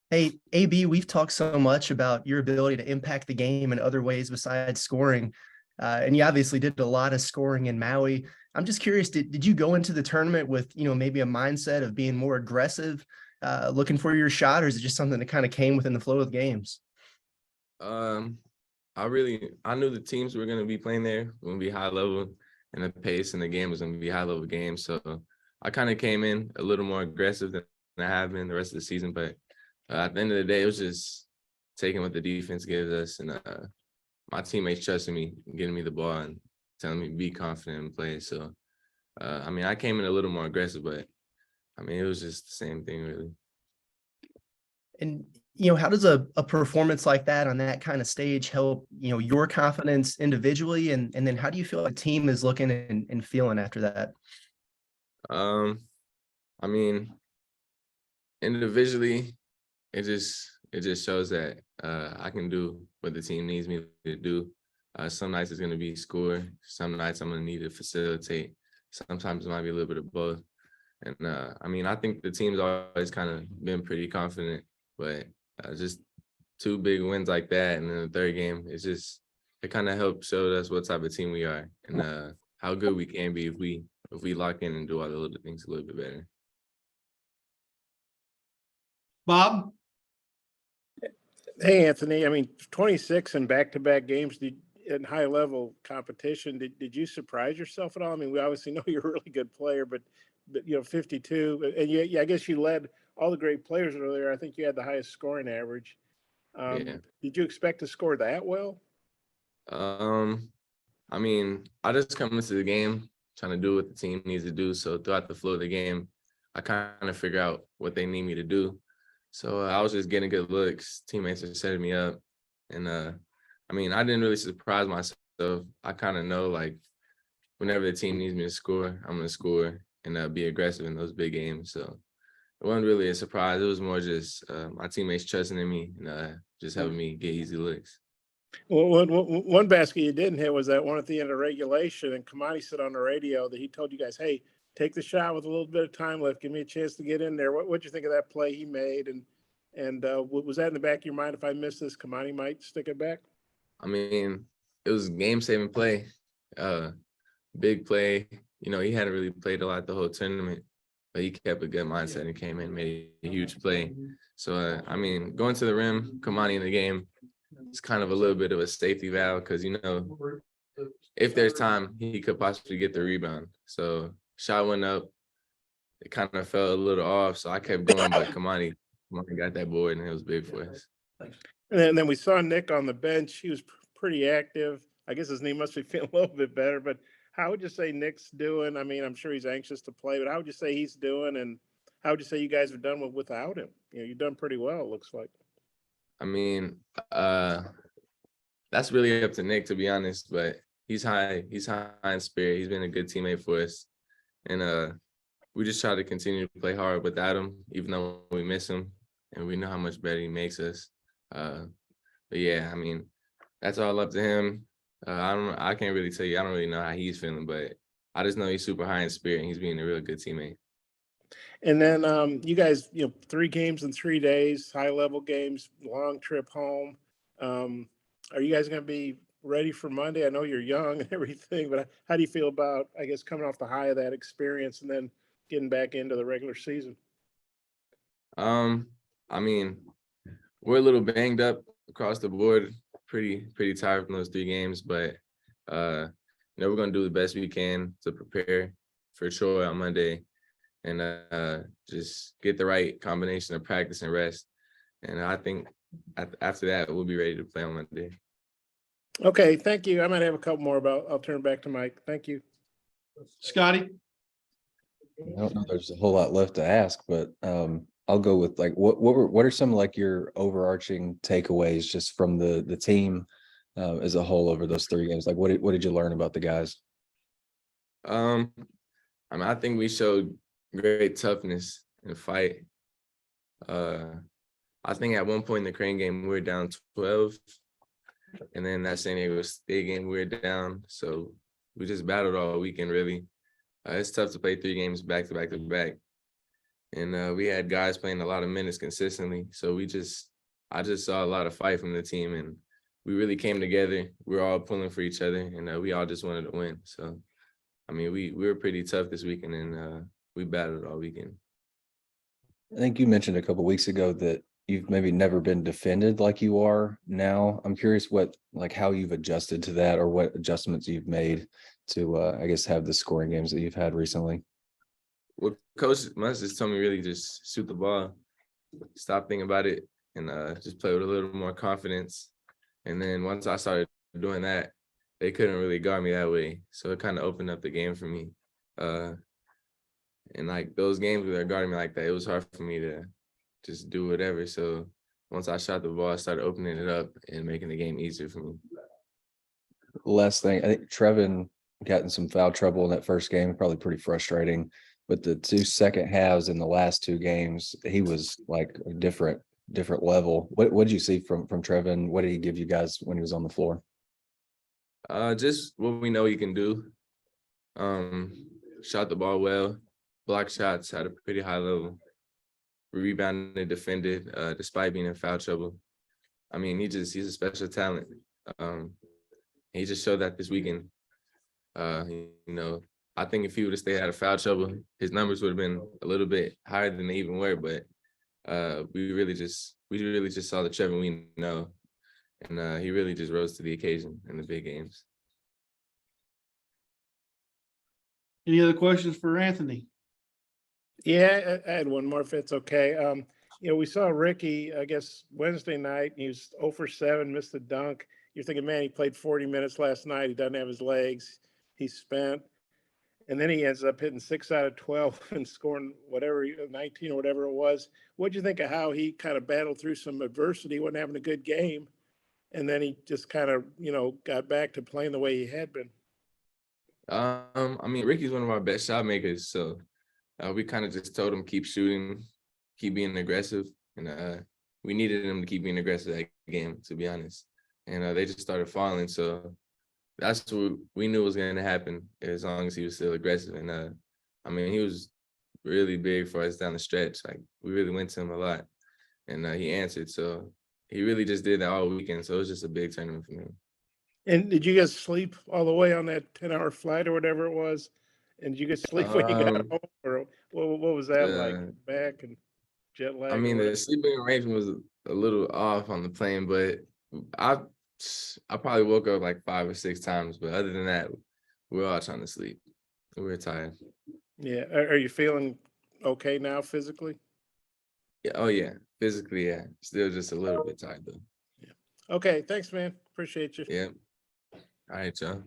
Hey, AB, we've talked so much about your ability to impact the game in other ways besides scoring. And you obviously did a lot of scoring in Maui. I'm just curious, did you go into the tournament with, maybe a mindset of being more aggressive, looking for your shot, or is it just something that kind of came within the flow of the games? Um, I knew the teams were gonna be playing there were gonna be high level, and the pace in the game was gonna be high level game. So I kind of came in a little more aggressive than I have been the rest of the season. But at the end of the day, it was just taking what the defense gives us, and my teammates trusting me, getting me the ball, and telling me be confident and play. So I came in a little more aggressive, but it was just the same thing really. And, how does a performance like that on that kind of stage help, your confidence individually? And then how do you feel like the team is looking and feeling after that? Um, I mean, individually, it just shows that I can do what the team needs me to do. Some nights it's gonna be score. Some nights I'm gonna need to facilitate. Sometimes it might be a little bit of both. And I think the team's always kind of been pretty confident, but just two big wins like that, and then the third game, it kind of helped show us what type of team we are and how good we can be if we lock in and do all the little things a little bit better. Bob? Hey, Anthony. 26 in back-to-back games in high-level competition. Did you surprise yourself at all? We obviously know you're a really good player, but 52, and yeah, I guess you led all the great players earlier. I think you had the highest scoring average. Yeah. Did you expect to score that well? Um, I just come into the game trying to do what the team needs to do. So throughout the flow of the game, I kind of figure out what they need me to do. So I was just getting good looks. Teammates are setting me up, and I didn't really surprise myself. I kind of know like whenever the team needs me to score, I'm gonna score and be aggressive in those big games. So it wasn't really a surprise. It was more just my teammates trusting in me and just helping me get easy looks. Well, one basket you didn't hit was that one at the end of regulation, and Kamani said on the radio that he told you guys, "Hey, take the shot with a little bit of time left. Give me a chance to get in there." What'd you think of that play he made? And was that in the back of your mind? If I miss this, Kamani might stick it back. It was game saving play, uh, big play. He hadn't really played a lot the whole tournament, but he kept a good mindset and came in and made a huge play. So, going to the rim, Kamani in the game, it's kind of a little bit of a safety valve because, if there's time, he could possibly get the rebound. So, shot went up. It kind of fell a little off, so I kept going, but Kamani got that board, and it was big for us. And then we saw Nick on the bench. He was pretty active. I guess his knee must be feeling a little bit better. But how would you say Nick's doing? I'm sure he's anxious to play, but how would you say he's doing? And how would you say you guys have done without him? You've done pretty well, it looks like. I mean, uh, that's really up to Nick, to be honest. But he's high in spirit. He's been a good teammate for us, and we just try to continue to play hard without him, even though we miss him, and we know how much better he makes us. Uh, but yeah, that's all up to him. I can't really tell you. I don't really know how he's feeling, but I just know he's super high in spirit and he's being a real good teammate. And then you guys, 3 games in 3 days, high level games, long trip home. Um, are you guys going to be ready for Monday? I know you're young and everything, but how do you feel about, I guess, coming off the high of that experience and then getting back into the regular season? Um, I mean, we're a little banged up across the board, pretty tired from those 3 games, but uh, we're gonna do the best we can to prepare for sure on Monday and just get the right combination of practice and rest. And I think after that, we'll be ready to play on Monday. Okay, thank you. I might have a couple more, but I'll turn it back to Mike. Thank you. Scotty? I don't know. There's a whole lot left to ask, but I'll go with like what are some like your overarching takeaways just from the team as a whole over those 3 games? Like what did you learn about the guys? Um, I think we showed great toughness and fight. I think at one point in the Crane game we were down 12, and then that San Diego State game we were down. So we just battled all weekend really. It's tough to play 3 games back to back to back. and we had guys playing a lot of minutes consistently. So I just saw a lot of fight from the team, and we really came together. We were all pulling for each other, and we all just wanted to win. So, I mean, we were pretty tough this weekend, and we battled all weekend. I think you mentioned a couple weeks ago that you've maybe never been defended like you are now. I'm curious how you've adjusted to that, or what adjustments you've made to, I guess, have the scoring games that you've had recently. Well, Coach Musk just told me really just shoot the ball, stop thinking about it, and just play with a little more confidence. And then once I started doing that, they couldn't really guard me that way. So it kind of opened up the game for me. And like those games where they're guarding me like that, it was hard for me to just do whatever. So once I shot the ball, I started opening it up and making the game easier for me. Last thing, I think Trevin got in some foul trouble in that first game, probably pretty frustrating. But the 2 second halves in the last 2 games, he was like a different level. What did you see from Trevin? What did he give you guys when he was on the floor? Just what we know he can do. Shot the ball well, blocked shots at a pretty high level. Rebounded, defended, despite being in foul trouble. I mean, he's a special talent. He just showed that this weekend. I think if he would have stayed out of foul trouble, his numbers would have been a little bit higher than they even were. But we really just saw the Trevin we know, and he really just rose to the occasion in the big games. Any other questions for Anthony? Yeah, I had one more if it's okay. We saw Ricky, I guess, Wednesday night. He was 0 for 7, missed a dunk. You're thinking, man, he played 40 minutes last night. He doesn't have his legs. He's spent. And then he ends up hitting 6 out of 12 and scoring 19 or whatever it was. What'd you think of how he kind of battled through some adversity, wasn't having a good game, and then he just kind of, got back to playing the way he had been? I mean, Ricky's one of our best shot makers, so we kind of just told him keep shooting, keep being aggressive, and we needed him to keep being aggressive that game, to be honest. And they just started falling, so that's what we knew was going to happen as long as he was still aggressive. And I mean, he was really big for us down the stretch. Like, we really went to him a lot, and he answered. So he really just did that all weekend. So it was just a big tournament for him. And did you guys sleep all the way on that 10-hour flight or whatever it was? And did you guys sleep when you got home, or what was that like back and jet lag? I mean, the sleeping arrangement was a little off on the plane, but I probably woke up like 5 or 6 times, but other than that, we were all trying to sleep. We were tired. Yeah. Are you feeling okay now physically? Yeah. Oh yeah. Physically, yeah. Still just a little bit tired though. Okay. Thanks, man. Appreciate you. Yeah. All right, John.